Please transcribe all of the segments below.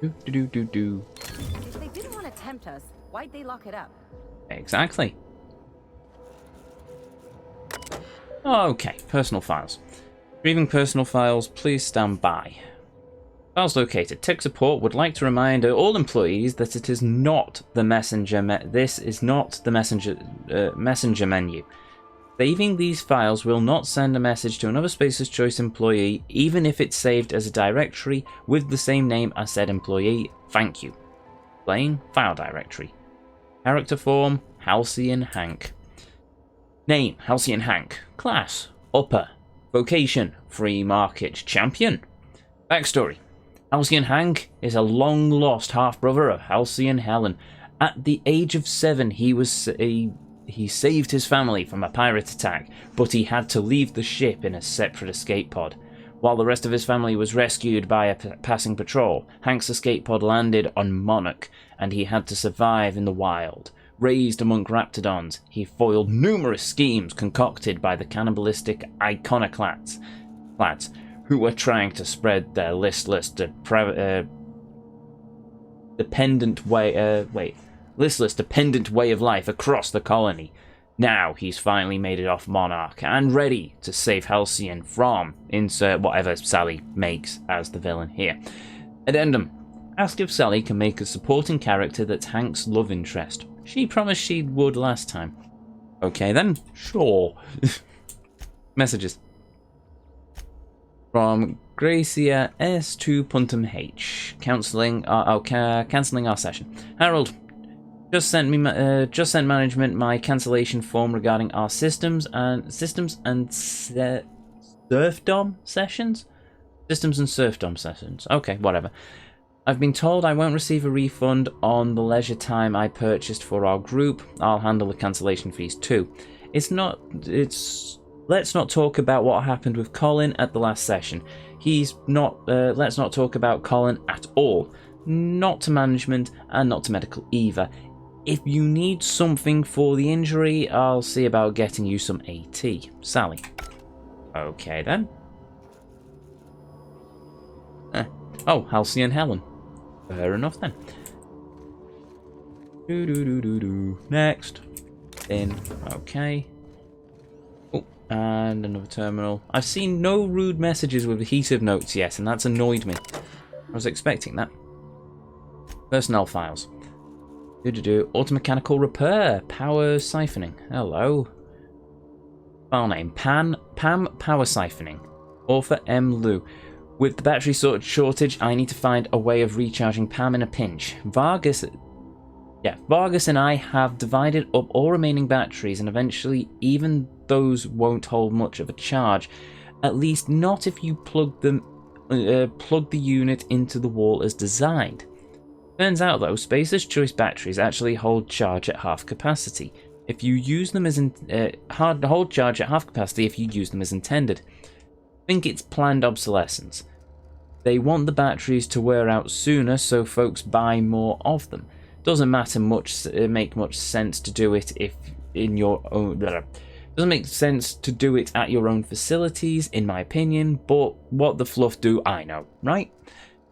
Do. If they didn't want to tempt us, why'd they lock it up? Exactly. Okay, personal files. Retrieving personal files, please stand by. Files located. Tech support would like to remind all employees that it is not the messenger. This is not the messenger menu. Saving these files will not send a message to another Spacer's Choice employee, even if it's saved as a directory with the same name as said employee. Thank you. Playing file directory. Character form: Halcyon Hank. Name: Halcyon Hank. Class: Upper. Vocation: Free Market Champion. Backstory: Halcyon Hank is a long-lost half-brother of Halcyon Helen. At the age of 7, he saved his family from a pirate attack, but he had to leave the ship in a separate escape pod. While the rest of his family was rescued by a passing patrol, Hank's escape pod landed on Monarch, and he had to survive in the wild. Raised among raptidons, he foiled numerous schemes concocted by the cannibalistic iconoclasts, who were trying to spread their listless, dependent way of life across the colony. Now he's finally made it off Monarch and ready to save Halcyon from insert whatever Sally makes as the villain here. Addendum: ask if Sally can make a supporting character that's Hank's love interest. She promised she would last time. Okay then, sure. Messages. From Gracia S to Puntum H. Cancelling our session. Harold, just sent management my cancellation form regarding our systems and serfdom sessions. Systems and serfdom sessions. Okay, whatever. I've been told I won't receive a refund on the leisure time I purchased for our group. I'll handle the cancellation fees too. Let's not talk about what happened with Colin at the last session. Let's not talk about Colin at all. Not to management and not to medical either. If you need something for the injury, I'll see about getting you some AT. Sally. Okay then. Oh, Halcyon Helen. Fair enough then. Next. In. Okay. Oh, and another terminal. I've seen no rude messages with adhesive notes yet, and that's annoyed me. I was expecting that. Personnel files. Automechanical repair. Power siphoning. Hello. File name: Pam Power Siphoning. Author M. Liu. With the battery shortage, I need to find a way of recharging Pam in a pinch. Vargas and I have divided up all remaining batteries, and eventually even those won't hold much of a charge. At least not if you plug the unit into the wall as designed. Turns out though, Spacer's Choice batteries actually hold charge at half capacity. If you use them as hold charge at half capacity if you use them as intended. Think it's planned obsolescence. They want the batteries to wear out sooner, so folks buy more of them. Doesn't make much sense to do it Doesn't make sense to do it at your own facilities, in my opinion. But what the fluff do, I know, right?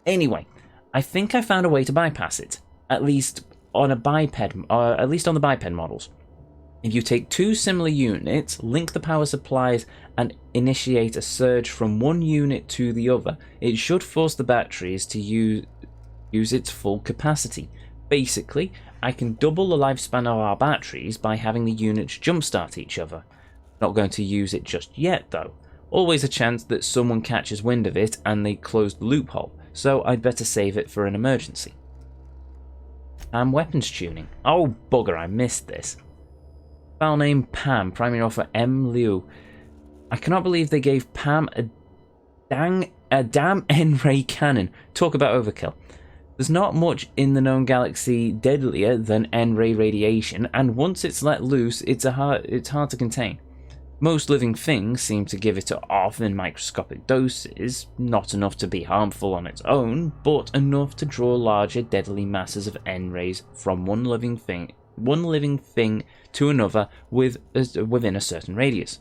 Anyway, I think I found a way to bypass it, at least on the biped models. If you take two similar units, link the power supplies, and initiate a surge from one unit to the other, it should force the batteries to use its full capacity. Basically, I can double the lifespan of our batteries by having the units jumpstart each other. Not going to use it just yet though. Always a chance that someone catches wind of it and they close the loophole, so I'd better save it for an emergency. Weapons tuning. Oh bugger, I missed this. File name: Pam, primary author M. Liu. I cannot believe they gave Pam a damn N-ray cannon. Talk about overkill. There's not much in the known galaxy deadlier than N-ray radiation, and once it's let loose, it's hard to contain. Most living things seem to give it off in microscopic doses, not enough to be harmful on its own, but enough to draw larger deadly masses of N-rays from one living thing to another within a certain radius.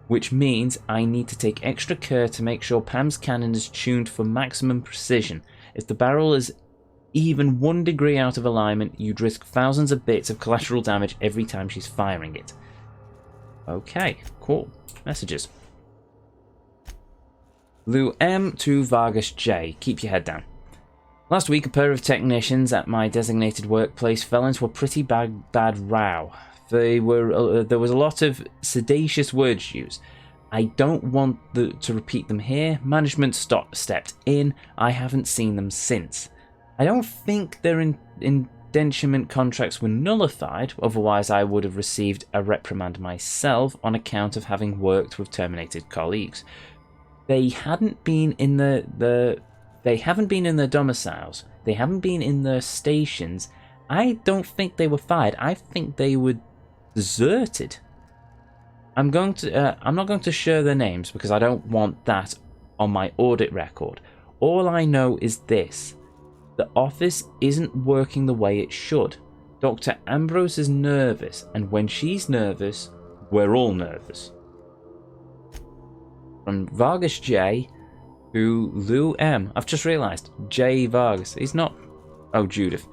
which means I need to take extra care to make sure Pam's cannon is tuned for maximum precision. If the barrel is even 1 degree out of alignment, you'd risk thousands of bits of collateral damage every time she's firing it. Okay, cool. Messages. Lou M to Vargas J. Keep your head down. Last week, a pair of technicians at my designated workplace fell into a pretty bad row. There was a lot of sedacious words used. I don't want to repeat them here. Management stepped in. I haven't seen them since. I don't think their indenturement contracts were nullified, otherwise I would have received a reprimand myself on account of having worked with terminated colleagues. They hadn't been in they haven't been in their domiciles. They haven't been in their stations. I don't think they were fired. I think they were deserted. I'm not going to share their names because I don't want that on my audit record. All I know is this. The office isn't working the way it should. Dr. Ambrose is nervous, and when she's nervous, we're all nervous. From Vargas J to Lou M. I've just realised. J. Vargas. He's not... Oh, Judith.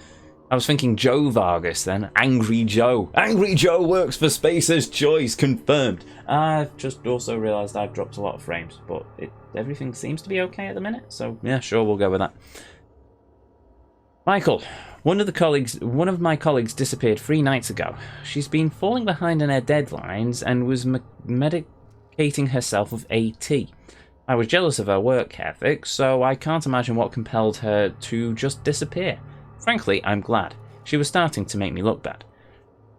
I was thinking Joe Vargas then. Angry Joe. Angry Joe works for Spacer's Choice. Confirmed. I've just also realised I've dropped a lot of frames, but everything seems to be okay at the minute. So, yeah, sure, we'll go with that. Michael. One of my colleagues disappeared 3 nights ago. She's been falling behind on her deadlines and was medicating herself with AT. I was jealous of her work ethic, so I can't imagine what compelled her to just disappear. Frankly, I'm glad. She was starting to make me look bad.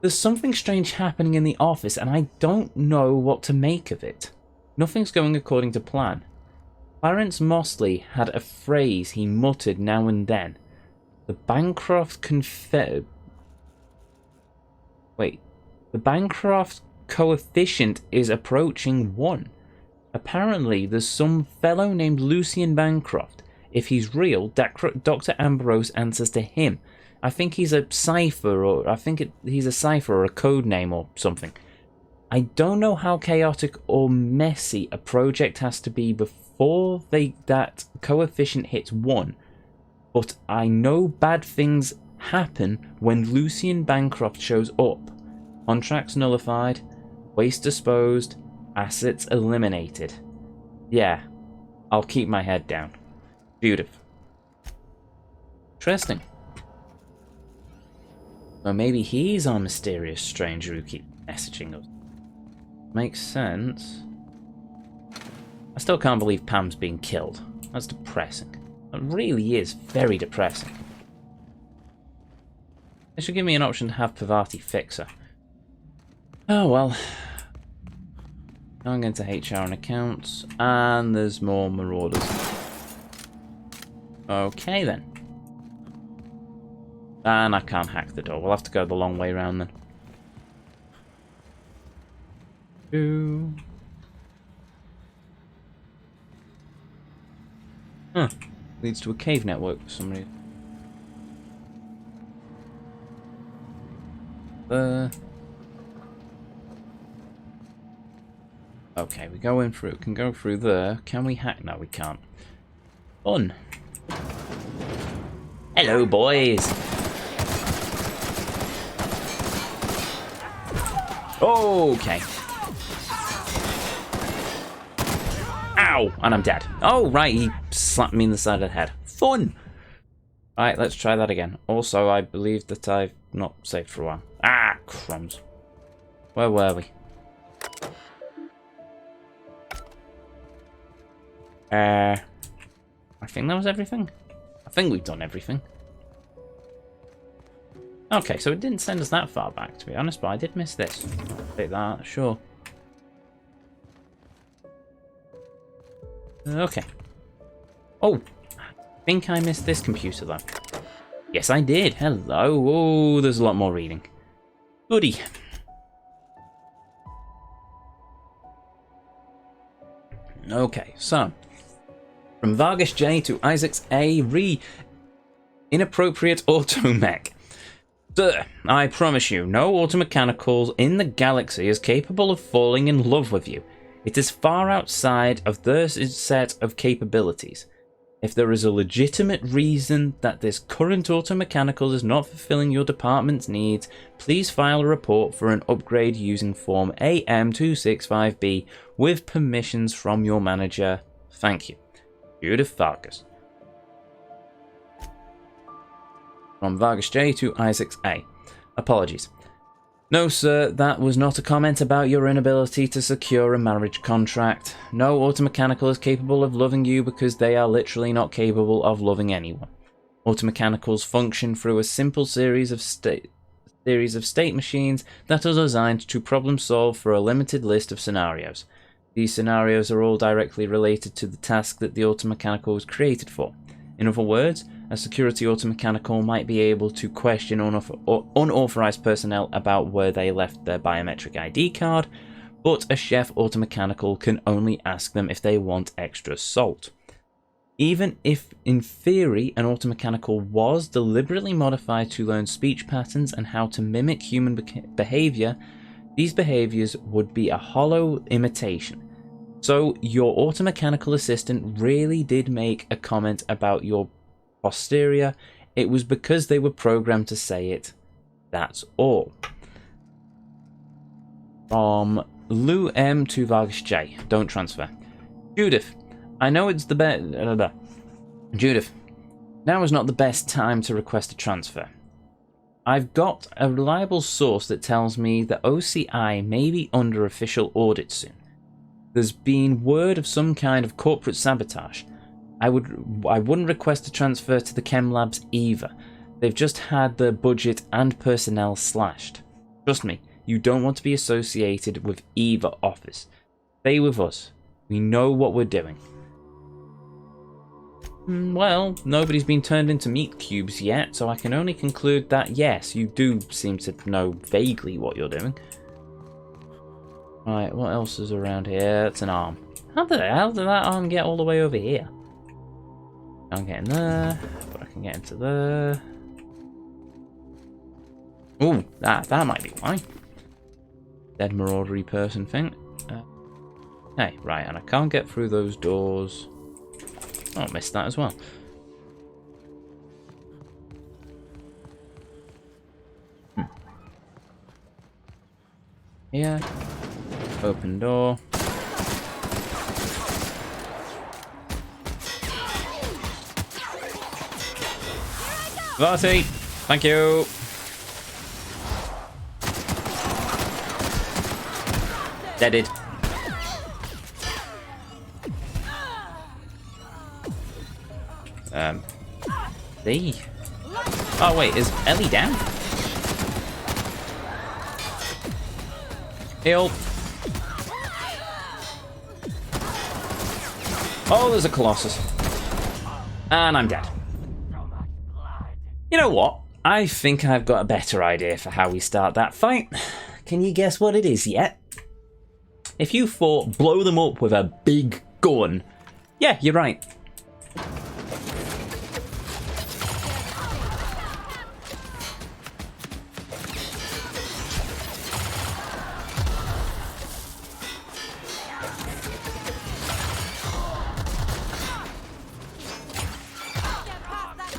There's something strange happening in the office and I don't know what to make of it. Nothing's going according to plan. Clarence Mosley had a phrase he muttered now and then. The Bancroft coefficient is approaching 1. Apparently, there's some fellow named Lucian Bancroft. If he's real, Dr. Ambrose answers to him. I think he's a cipher, or he's a cipher or a code name or something. I don't know how chaotic or messy a project has to be before that coefficient hits 1, but I know bad things happen when Lucian Bancroft shows up. Contracts nullified, waste disposed, assets eliminated. Yeah, I'll keep my head down. Beautiful. Interesting. Well, maybe he's our mysterious stranger who keeps messaging us. Makes sense. I still can't believe Pam's being killed. That's depressing. It really is very depressing. They should give me an option to have Pavati fix her. Oh well. I'm going to HR and accounts, and there's more marauders. Okay then. And I can't hack the door. We'll have to go the long way around then. Huh. Leads to a cave network for some reason. Okay, we go in through. Can go through there. Can we hack? No, we can't. Fun. Hello, boys. Okay. Ow! And I'm dead. Oh, right, he slapped me in the side of the head. Fun! Right, let's try that again. Also, I believe that I've not saved for a while. Ah, crumbs. Where were we? I think that was everything. I think we've done everything. Okay, so it didn't send us that far back, to be honest, but I did miss this. Take that, sure. Okay. Oh, I think I missed this computer, though. Yes, I did. Hello. Oh, there's a lot more reading. Goody. Okay, so. From Vargas J to Isaacs A. Inappropriate automech. Sir, I promise you, no automechanicals in the galaxy is capable of falling in love with you. It is far outside of their set of capabilities. If there is a legitimate reason that this current automechanical is not fulfilling your department's needs, please file a report for an upgrade using Form AM265B with permissions from your manager. Thank you. Judith Vargas. From Vargas J to Isaacs A. Apologies. No, sir, that was not a comment about your inability to secure a marriage contract. No automechanical is capable of loving you because they are literally not capable of loving anyone. Automechanicals function through a simple series of state machines that are designed to problem solve for a limited list of scenarios. These scenarios are all directly related to the task that the automechanical was created for. In other words, a security automechanical might be able to question unauthorized personnel about where they left their biometric ID card, but a chef automechanical can only ask them if they want extra salt. Even if, in theory, an automechanical was deliberately modified to learn speech patterns and how to mimic human behavior, these behaviors would be a hollow imitation. So your automechanical assistant really did make a comment about your posterior. It was because they were programmed to say it. That's all. From Lou M to Vargas J. Don't transfer. Judith, I know it's the best. Judith, now is not the best time to request a transfer. I've got a reliable source that tells me that OCI may be under official audit soon. There's been word of some kind of corporate sabotage. I wouldn't request a transfer to the chem labs either. They've just had their budget and personnel slashed. Trust me, you don't want to be associated with either office. Stay with us. We know what we're doing. Well, nobody's been turned into meat cubes yet, so I can only conclude that yes, you do seem to know vaguely what you're doing. Right, what else is around here? It's an arm. How the hell did that arm get all the way over here? Can't get in there, but I can get into there. Ooh, that might be why. Dead maraudery person thing. Hey, right, and I can't get through those doors. Oh, I missed that as well. Here. Open door. Varty, thank you. Deaded. See. Oh wait, is Ellie down? Heal. Oh, there's a Colossus. And I'm dead. You know what? I think I've got a better idea for how we start that fight. Can you guess what it is yet? If you thought blow them up with a big gun. Yeah, you're right.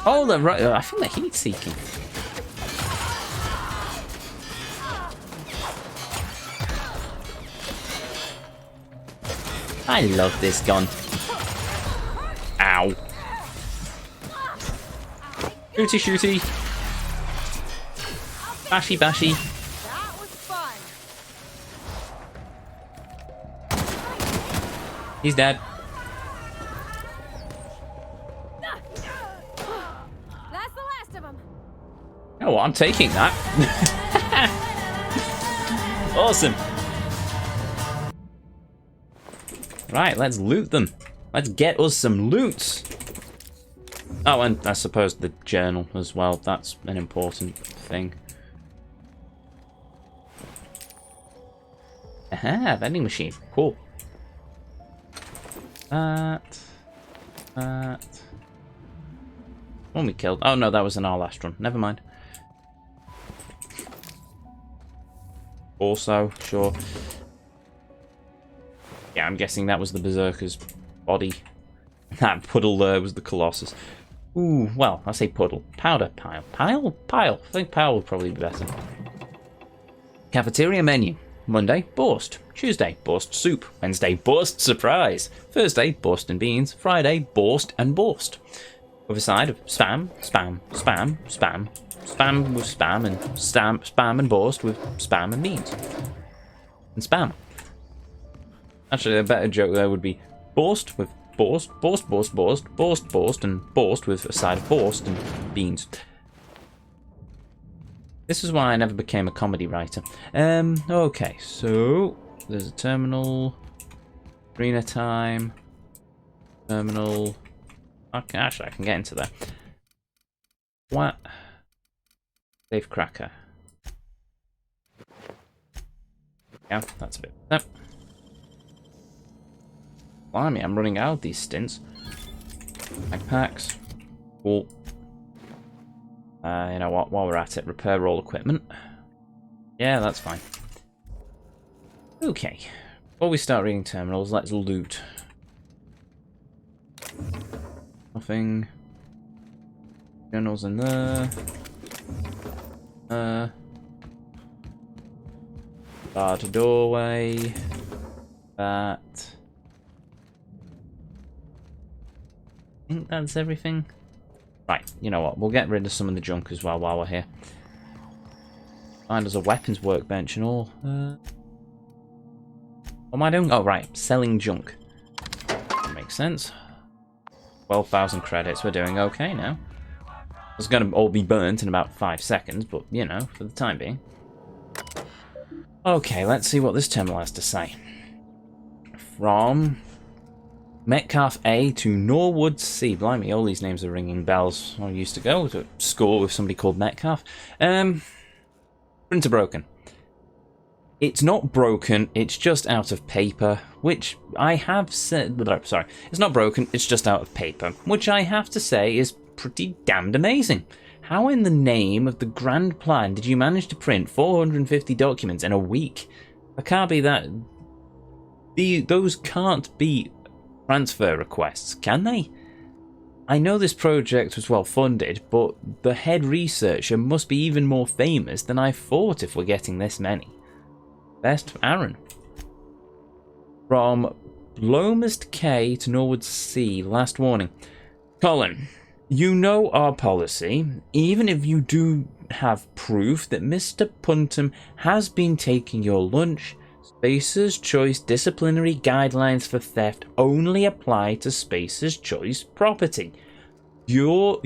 Oh, they're right. I think they're heat seeking. I love this gun. Ow. Shooty shooty. Bashy bashy. That was fun. He's dead. That's the last of them. Oh, I'm taking that. Awesome. Right, let's loot them. Let's get us some loot. Oh, and I suppose the journal as well. That's an important thing. Aha, vending machine. Cool. That. One we killed. Oh no, that was in our last run. Never mind. Also, sure. Yeah, I'm guessing that was the Berserker's body. That puddle there was the Colossus. Ooh, well, I say puddle. Powder pile. Pile. I think pile would probably be better. Cafeteria menu. Monday, Borst. Tuesday, Borst soup. Wednesday, Borst surprise. Thursday, Borst and beans. Friday, Borst and Borst. With a side of spam, spam, spam, spam, spam with spam, and spam and Borst with spam and beans. And spam. Actually, a better joke there would be Borst with Borst, Borst, Borst, Borst, Borst, Borst, and Borst with a side of Borst and beans. This is why I never became a comedy writer. Okay, so there's a terminal, arena time, terminal. Okay, actually, I can get into there. What? Safe cracker. Yeah, that's a bit. Nope. Blimey, I'm running out of these stints. Backpacks. Cool. You know what? While we're at it, repair all equipment. Yeah, that's fine. Okay. Before we start reading terminals, let's loot. Nothing. Journals in there. Barred doorway. That. I think that's everything. Right, you know what? We'll get rid of some of the junk as well while we're here. Find us a weapons workbench and all. What am I doing? Oh, right. Selling junk. That makes sense. 12,000 credits. We're doing okay now. It's going to all be burnt in about 5 seconds, but, you know, for the time being. Okay, let's see what this terminal has to say. From Metcalf A to Norwood C. Blimey, all these names are ringing bells. I used to go to school with somebody called Metcalf. Printer broken. It's not broken, it's just out of paper, which I have said... Sorry, it's not broken, it's just out of paper, which I have to say is pretty damned amazing. How in the name of the grand plan did you manage to print 450 documents in a week? That can't be that... Those can't be transfer requests, can they? I know this project was well funded, but the head researcher must be even more famous than I thought if we're getting this many. Best Aaron. From Lomest K to Norwood C, last warning. Colin, you know our policy. Even if you do have proof that Mr. Puntham has been taking your lunch, Spacer's Choice disciplinary guidelines for theft only apply to Spacer's Choice property. Your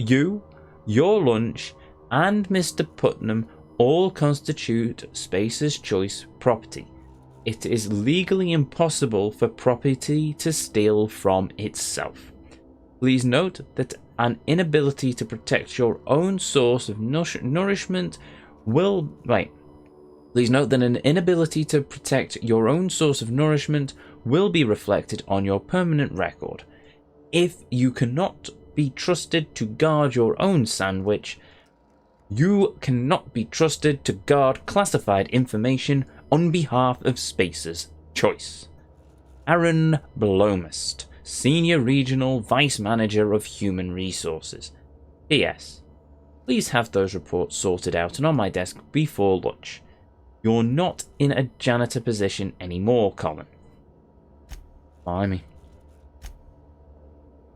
lunch, and Mr. Putnam all constitute Spacer's Choice property. It is legally impossible for property to steal from itself. Please note that an inability to protect your own source of nourishment will... Right. Please note that an inability to protect your own source of nourishment will be reflected on your permanent record. If you cannot be trusted to guard your own sandwich, you cannot be trusted to guard classified information on behalf of Spacer's Choice. Aaron Blomest, Senior Regional Vice Manager of Human Resources. P.S. Please have those reports sorted out and on my desk before lunch. You're not in a janitor position anymore, Colin. Blimey.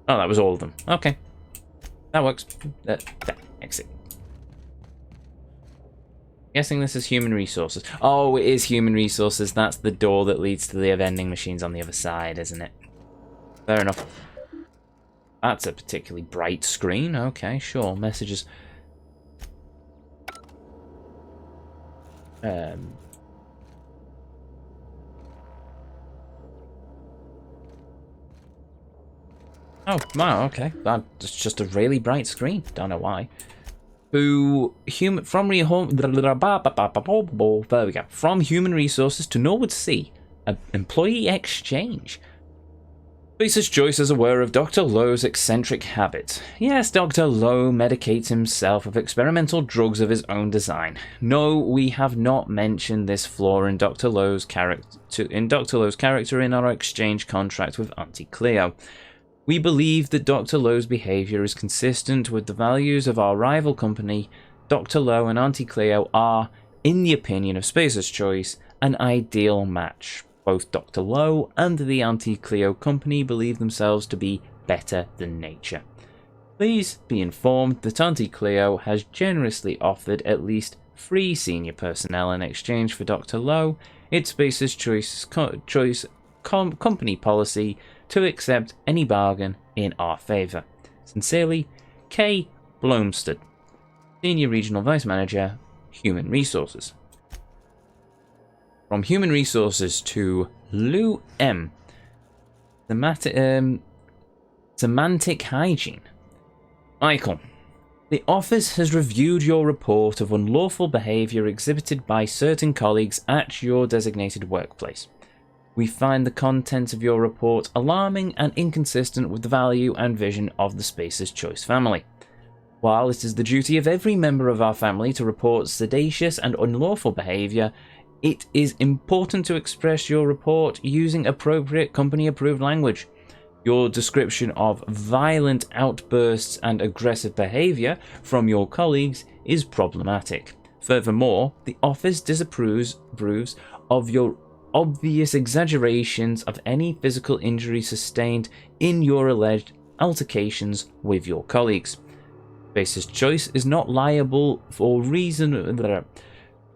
Oh, that was all of them. Okay. That works. Exit. Guessing this is human resources. Oh, it is human resources. That's the door that leads to the vending machines on the other side, isn't it? Fair enough. That's a particularly bright screen. Okay, sure. Messages. Oh, wow, okay. That's just a really bright screen. Don't know why. From Human Resources to Norwood C. Employee exchange. Spacer's Choice is aware of Dr. Lowe's eccentric habits. Yes, Dr. Lowe medicates himself with experimental drugs of his own design. No, we have not mentioned this flaw in Dr. Lowe's character in our exchange contract with Auntie Cleo. We believe that Dr. Lowe's behavior is consistent with the values of our rival company. Dr. Lowe and Auntie Cleo are, in the opinion of Spacer's Choice, an ideal match. Both Dr. Lowe and the Auntie Cleo company believe themselves to be better than nature. Please be informed that Auntie Cleo has generously offered at least 3 senior personnel in exchange for Dr. Lowe. It's Spacer's Choice company policy to accept any bargain in our favour. Sincerely, K. Blomstead, Senior Regional Vice Manager, Human Resources. From Human Resources to Lou M. Semantic Hygiene. Michael, the office has reviewed your report of unlawful behaviour exhibited by certain colleagues at your designated workplace. We find the content of your report alarming and inconsistent with the value and vision of the Spacer's Choice family. While it is the duty of every member of our family to report seditious and unlawful behaviour, it is important to express your report using appropriate company-approved language. Your description of violent outbursts and aggressive behaviour from your colleagues is problematic. Furthermore, the office disapproves of your obvious exaggerations of any physical injury sustained in your alleged altercations with your colleagues. Spacer's Choice is not liable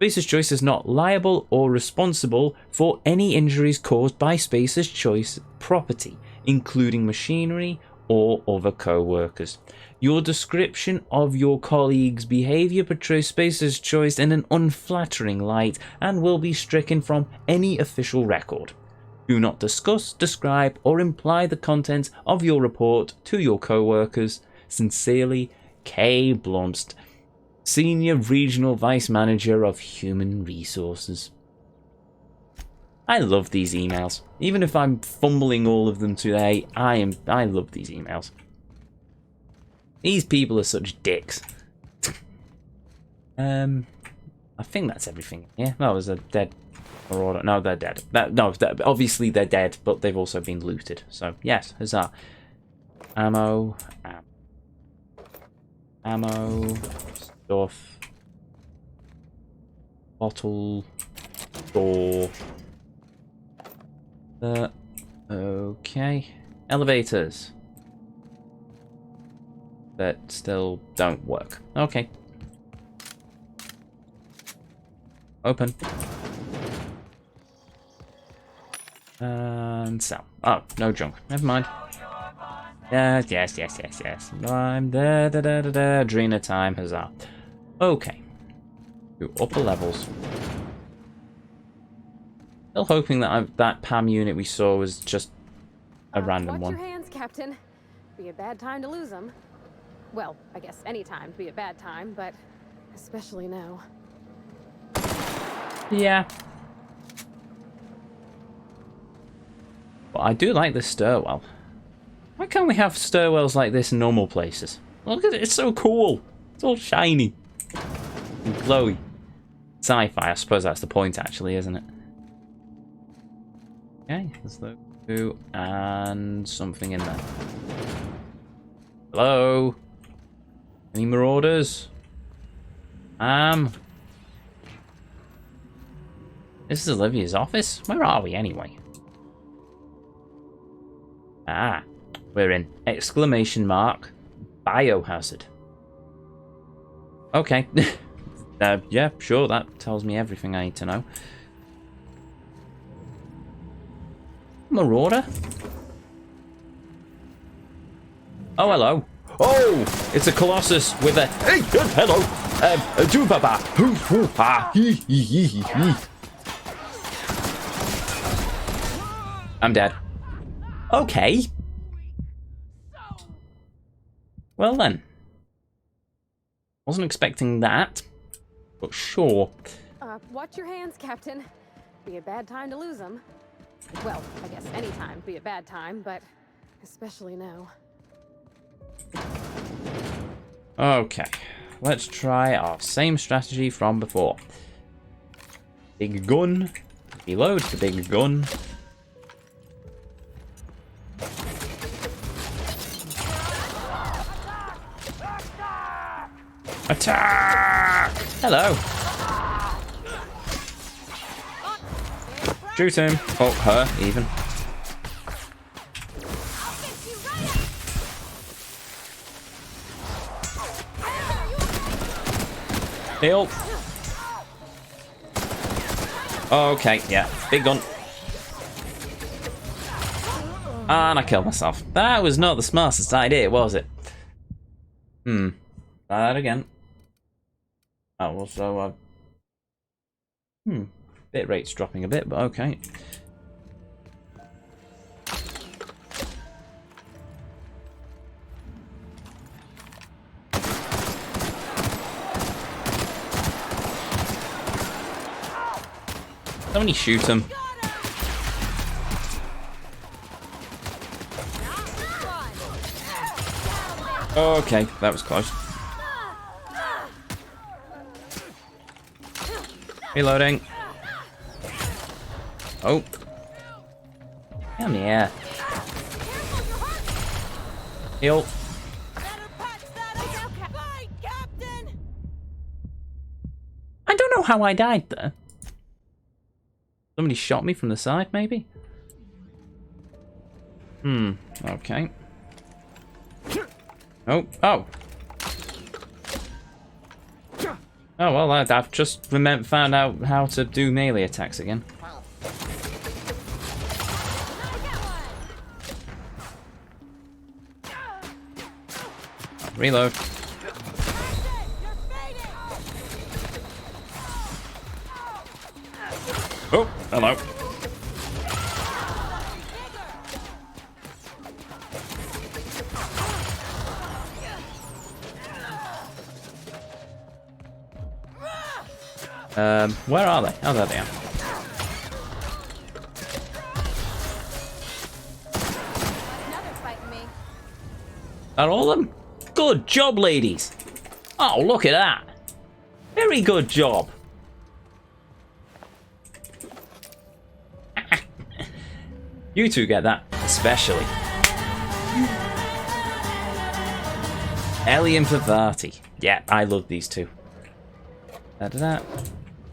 Spacer's Choice is not liable or responsible for any injuries caused by Spacer's Choice property, including machinery or other co-workers. Your description of your colleagues' behaviour portrays Spacer's Choice in an unflattering light and will be stricken from any official record. Do not discuss, describe, or imply the contents of your report to your co-workers. Sincerely, K. Blomst, Senior Regional Vice Manager of Human Resources. I love these emails. Even if I'm fumbling all of them today, I love these emails. These people are such dicks. I think that's everything. Yeah, that was a dead marauder. No, they're dead. Obviously they're dead, but they've also been looted. So yes, huzzah. Ammo. Stuff. Bottle. Door. Okay. Elevators. That still don't work. Okay. Open. And sell. Oh, no junk. Never mind. Yes. I'm Adrena time, huzzah. Okay. To upper levels. Still hoping that that PAM unit we saw was just a random one. Watch your hands, Captain. Be a bad time to lose them. Well, I guess any time to be a bad time, but especially now. Yeah. But I do like this stairwell. Why can't we have stairwells like this in normal places? Look at it, it's so cool. It's all shiny and glowy. Sci-fi, I suppose that's the point actually, isn't it? Okay, there's those two and something in there. Hello? Any marauders? This is Olivia's office? Where are we anyway? Ah, we're in exclamation mark biohazard. Okay. Yeah, sure, that tells me everything I need to know. Marauder? Oh, hello. Oh, it's a Colossus with a... Hey, hello. Jubaba. I'm dead. Okay. Well then. Wasn't expecting that, but sure. Watch your hands, Captain. Be a bad time to lose them. Well, I guess any time be a bad time, but especially now. Okay, let's try our same strategy from before. Big gun. Reload the big gun. Attack! Hello. Shoot him. Oh, her, even. Heal. Okay, yeah. Big gun. And I killed myself. That was not the smartest idea, was it? Try that again. Oh, also, bit rate's dropping a bit, but okay. Somebody shoot him. Okay, that was close. Reloading. Oh. Come here. Heal. I don't know how I died there. Somebody shot me from the side, maybe? Okay. Oh, oh. Oh, well, I've just found out how to do melee attacks again. Reload. Oh, hello. Where are they? Oh, there they are. Are all of them? Good job, ladies. Oh, look at that. Very good job. You two get that, especially. Ellie and Vivati. Yeah, I love these two. Da-da-da.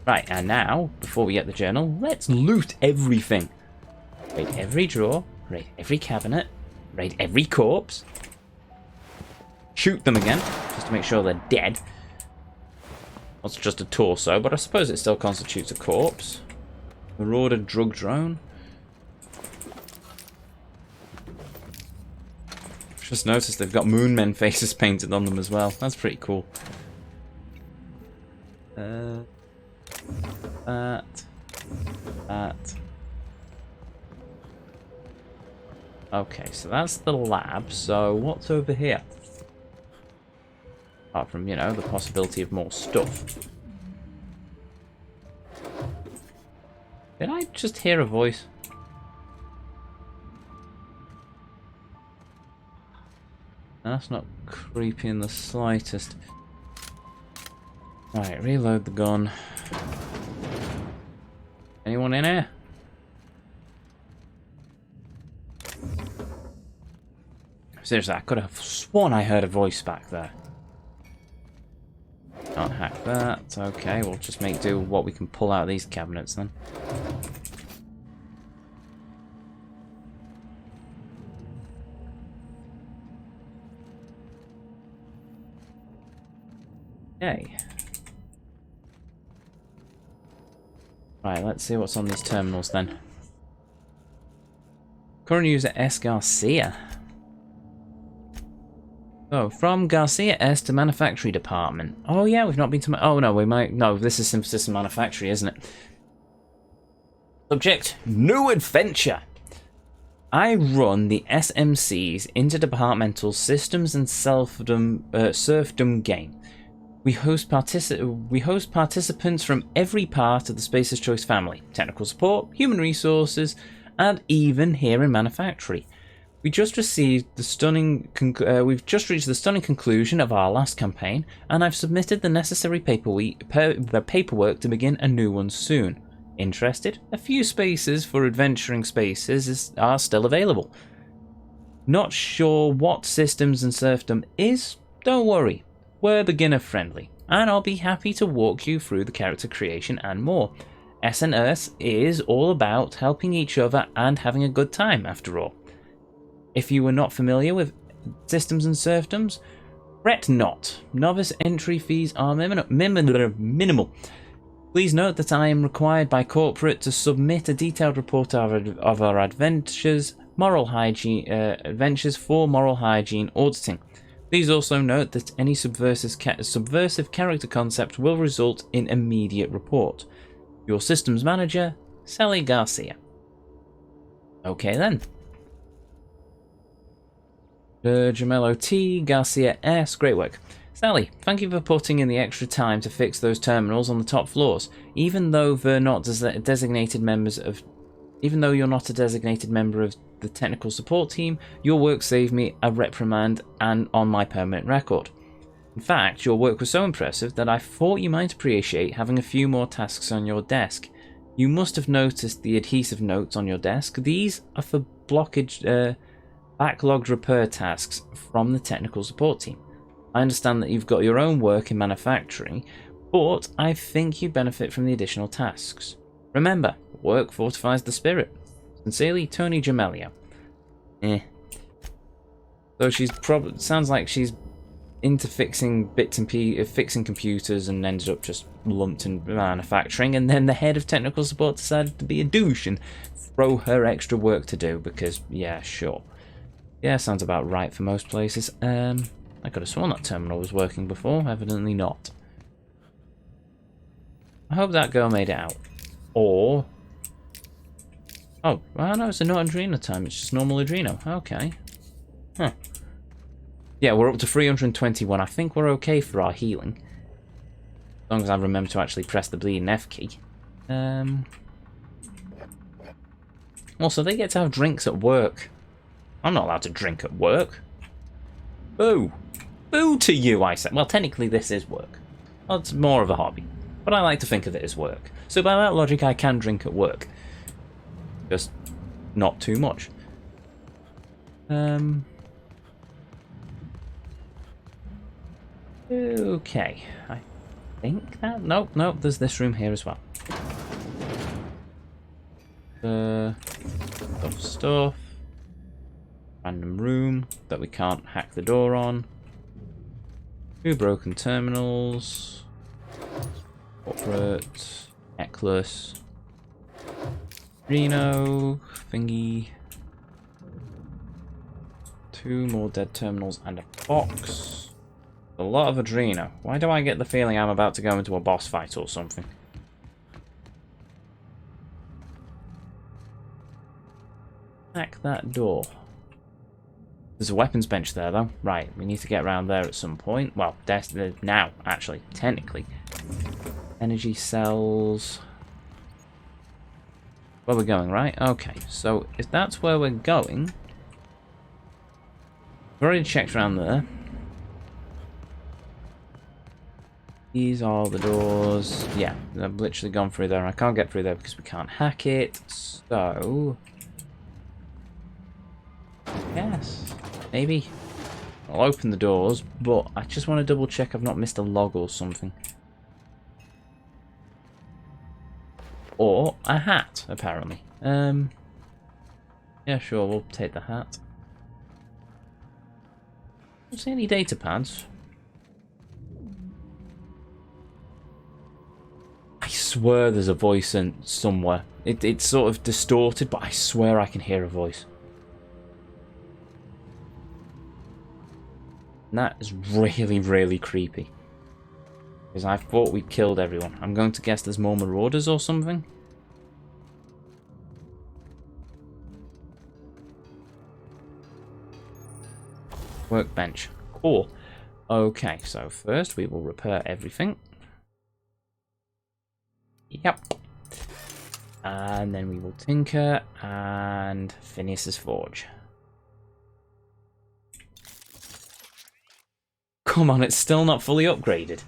Right, and now, before we get the journal, let's loot everything. Raid every drawer, raid every cabinet, raid every corpse. Shoot them again, just to make sure they're dead. That's just a torso, but I suppose it still constitutes a corpse. Marauder drug drone. Just noticed they've got Moonmen faces painted on them as well. That's pretty cool. That. Okay, so that's the lab. So what's over here? Apart from, you know, the possibility of more stuff. Did I just hear a voice? That's not creepy in the slightest. Right, reload the gun. Anyone in here? Seriously, I could have sworn I heard a voice back there. Can't hack that. Okay, we'll just make do with what we can pull out of these cabinets then. Okay. Right, let's see what's on these terminals then. Current user S. Garcia. Oh, from Garcia S to Manufactory Department. Oh yeah, we've not been to... Oh no, we might... No, this is Synthesis and Manufactory, isn't it? Subject, new adventure. I run the SMC's Interdepartmental Systems and Serfdom game. We host participants from every part of the Spacer's Choice family. Technical support, human resources, and even here in Manufactory. We've just reached the stunning conclusion of our last campaign, and I've submitted the necessary paperwork to begin a new one soon. Interested? A few spaces for adventuring spaces are still available. Not sure what Systems and Serfdom is? Don't worry, we're beginner friendly, and I'll be happy to walk you through the character creation and more. S&S is all about helping each other and having a good time, after all. If you were not familiar with Systems and Serfdoms, fret not. Novice entry fees are minimal. Please note that I am required by corporate to submit a detailed report of our adventures for moral hygiene auditing. Please also note that any subversive character concept will result in immediate report. Your systems manager, Sally Garcia. Okay then. Gemello T, Garcia S, great work. Sally, thank you for putting in the extra time to fix those terminals on the top floors. Even though you're not a designated member of the technical support team, your work saved me a reprimand and on my permanent record. In fact, your work was so impressive that I thought you might appreciate having a few more tasks on your desk. You must have noticed the adhesive notes on your desk. These are for backlogged repair tasks from the technical support team. I understand that you've got your own work in manufacturing, but I think you benefit from the additional tasks. Remember, work fortifies the spirit. Sincerely, Tony Gemelio. So she's sounds like she's into fixing bits and fixing computers and ended up just lumped in manufacturing, and then the head of technical support decided to be a douche and throw her extra work to do because, yeah, sure. Yeah, sounds about right for most places. I could have sworn that terminal was working before. Evidently not. I hope that girl made it out. Or... oh, well, no, it's not Adreno time. It's just normal Adreno. Okay. Huh. Yeah, we're up to 321. I think we're okay for our healing. As long as I remember to actually press the bleeding F key. Also, they get to have drinks at work. I'm not allowed to drink at work. Boo! Boo to you, I say. Well, technically this is work. Well, it's more of a hobby. But I like to think of it as work. So by that logic, I can drink at work. Just not too much. Okay. I think that... nope, there's this room here as well. Stuff. Random room that we can't hack the door on. 2 broken terminals. Corporate. Necklace. Reno. Thingy. 2 more dead terminals and a box. A lot of Adreno. Why do I get the feeling I'm about to go into a boss fight or something? Hack that door. There's a weapons bench there, though. Right, we need to get around there at some point. Well, now, actually, technically. Energy cells. Where we're going, right? Okay, so if that's where we're going... we've already checked around there. These are the doors. Yeah, I've literally gone through there. I can't get through there because we can't hack it. So... yes, maybe. I'll open the doors, but I just want to double check I've not missed a log or something. Or a hat, apparently. Yeah, sure, we'll take the hat. Don't see any data pads. I swear there's a voice in somewhere. It's sort of distorted, but I swear I can hear a voice. And that is really, really creepy. Because I thought we'd killed everyone. I'm going to guess there's more marauders or something. Workbench. Cool. Okay, so first we will repair everything. Yep. And then we will tinker and Phineas's Forge. come on, it's still not fully upgraded.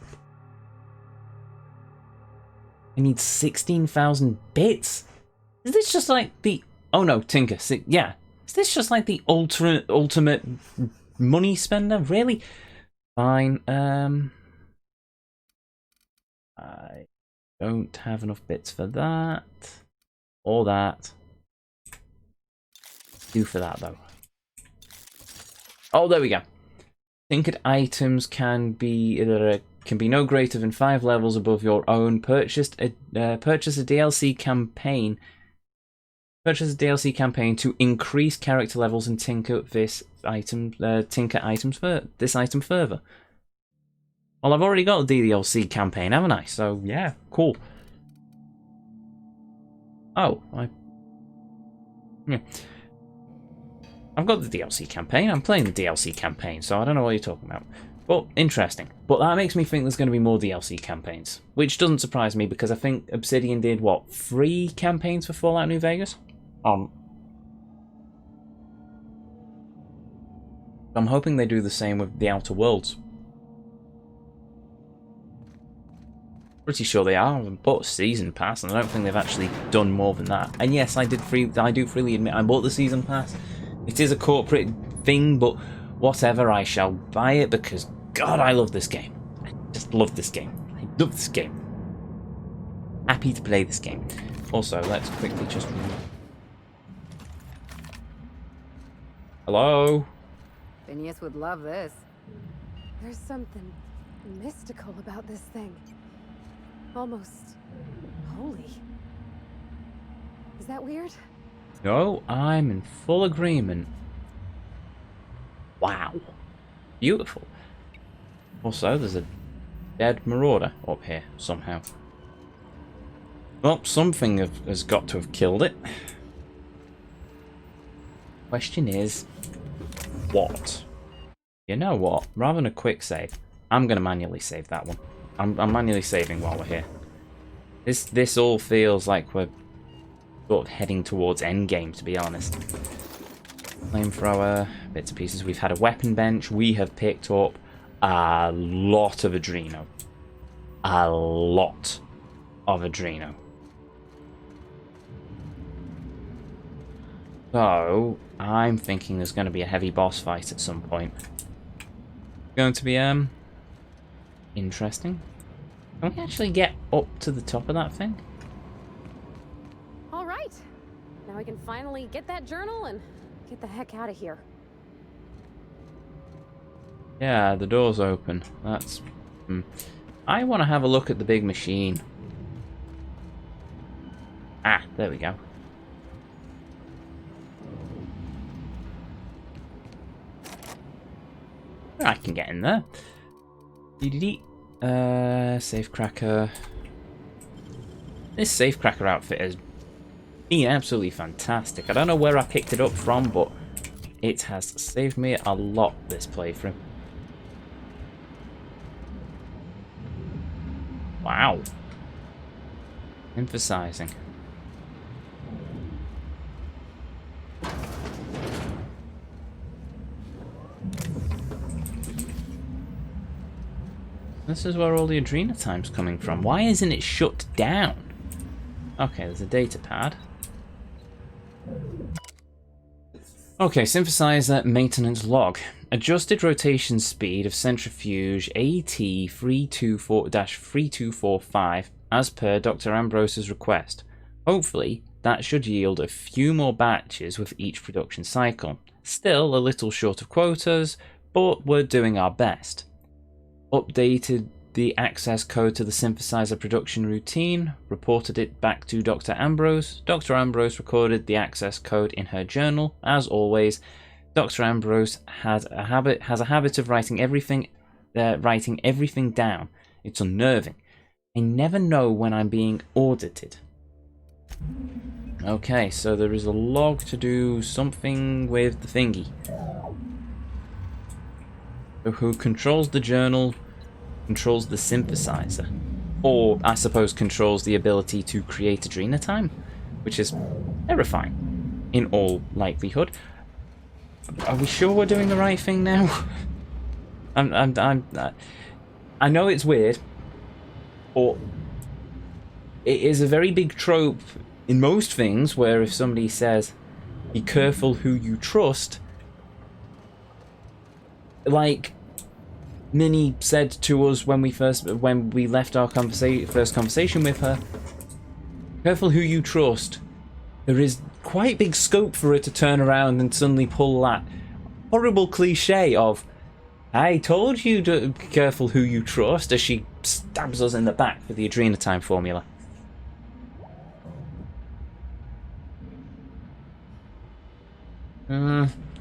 I need 16,000 bits? Is this just like the... Oh no, Tinker. Yeah. Is this just like the ultimate money spender? Really? Fine. I don't have enough bits for that. Or that. Do for that though. Oh, there we go. Tinkered items can be no greater than 5 levels above your own. Purchase a DLC campaign. Purchase a DLC campaign to increase character levels and tinker this item. This item further. Well, I've already got a DLC campaign, haven't I? So yeah, cool. Oh, yeah. I've got the DLC campaign. I'm playing the DLC campaign, so I don't know what you're talking about. But interesting. But that makes me think there's going to be more DLC campaigns, which doesn't surprise me because I think Obsidian did what, 3 campaigns for Fallout New Vegas? I'm hoping they do the same with the Outer Worlds. Pretty sure they are. I've bought a season pass, and I don't think they've actually done more than that. And yes, I do freely admit I bought the season pass. It is a corporate thing, but whatever, I shall buy it because God, I love this game. I just love this game. I love this game. Happy to play this game. Also, let's quickly just... Hello? Phineas would love this. There's something mystical about this thing. Almost holy. Is that weird? No, I'm in full agreement. Wow. Beautiful. Also, there's a dead marauder up here somehow. Well, something has got to have killed it. Question is, what? You know what? Rather than a quick save, I'm going to manually save that one. I'm manually saving while we're here. This all feels like we're sort of heading towards endgame, to be honest. Flamethrower, bits and pieces. We've had a weapon bench. We have picked up a lot of Adreno. A lot of Adreno. So, I'm thinking there's going to be a heavy boss fight at some point. Going to be, interesting. Can we actually get up to the top of that thing? All right. Now we can finally get that journal and get the heck out of here. Yeah, the door's open. That's... I want to have a look at the big machine. Ah, there we go. I can get in there. Safecracker. This Safecracker outfit has been absolutely fantastic. I don't know where I picked it up from, but it has saved me a lot this playthrough. Wow. Emphasizing. This is where all the Adrena time's coming from. Why isn't it shut down? Okay, there's a data pad. Okay, synthesizer maintenance log. Adjusted rotation speed of centrifuge AT324-3245 as per Dr. Ambrose's request. Hopefully, that should yield a few more batches with each production cycle. Still a little short of quotas, but we're doing our best. Updated the access code to the synthesizer production routine, reported it back to Dr. Ambrose. Dr. Ambrose recorded the access code in her journal. As always, Dr. Ambrose has a habit of writing everything down. It's unnerving. I never know when I'm being audited. Okay, so there is a log to do something with the thingy. Who controls the journal, controls the synthesizer. Or, I suppose, controls the ability to create Adrena time, which is terrifying, in all likelihood. Are we sure we're doing the right thing now? I know it's weird, but it is a very big trope in most things where if somebody says, "Be careful who you trust," like Minnie said to us when we left our first conversation with her, "Careful who you trust." There is quite big scope for her to turn around and suddenly pull that horrible cliche of, "I told you to be careful who you trust," as she stabs us in the back for the Adrenatime formula.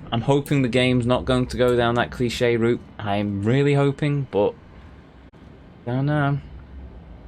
I'm hoping the game's not going to go down that cliche route. I'm really hoping, but don't know.